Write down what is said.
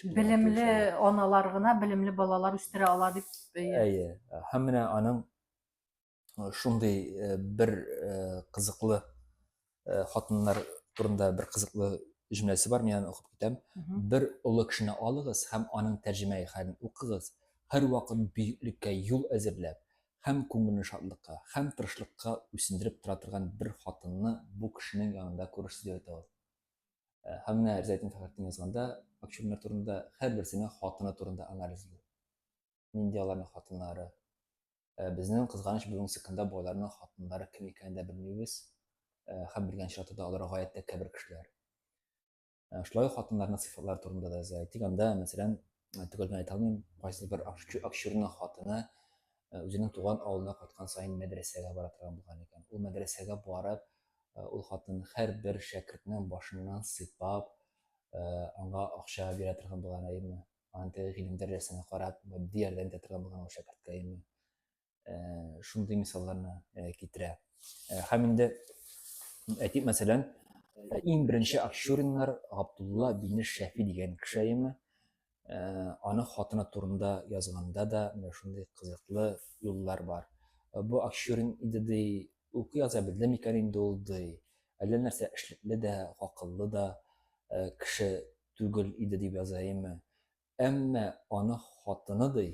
Bilimli analar gına bilimli balalar üstüre ala dip. Әйе, һәм менә аның шундый бер кызыклы хатыннар турында бер кызыклы җөмләсе бар, мин аны укып китәм. Бер олы кешене алыгыз һәм аның тәрҗемәи хәлен укыгыз. Һәрвакыт бөеклеккә юл әзерләп, һәм күңелне шатлыкка, һәм тырышлыкка үсендереп тора торган бер хатынны бу кешенең янында күрерсез дип әйтә ул. Һәм менә Ризаэддин Фәхретдин язганда, акчурлар турында һәрберсенең хатыны турында анализ итә. Нинди аларның хатыннары? Безнең кызганыч бүгенге секундда байларның хатыннары кем икәнен дә белмибез. Һәм белгән чираттагы алар гаять тә кәбер кешеләр. Шулай хатыннарның сыйфатлары турында да әйтик анда, мәсәлән, төгәл генә әйтә алмыйм, кайсы бер акчурның хатыны үзенең туган авылына кайткан саен мәдрәсәгә бара торган булган икән. Ул мәдрәсәгә барып, ул хатын һәрбер шәкертнең башыннан сыйпап, аңа акча бирә торган булган әйеме? Анда гыйлем дәрәҗәсенә карап, матди ярдәм итә торган булган ул шәкерткә әйеме? Шундый мисалларны китерә. Һәм инде әйтик, мәсәлән, иң беренче акчуриннар Габдулла бин Шәфи дигән кеше әйеме? Аны хатыны турында язганда да менә шундый кызыклы юллар бар. Бу акчурин иде ди, укый яза белде микән инде ул ди, әллә нәрсә эшлекле дә, акыллы да кеше түгел иде дип яза әйеме? Әмма аны хатыны ди,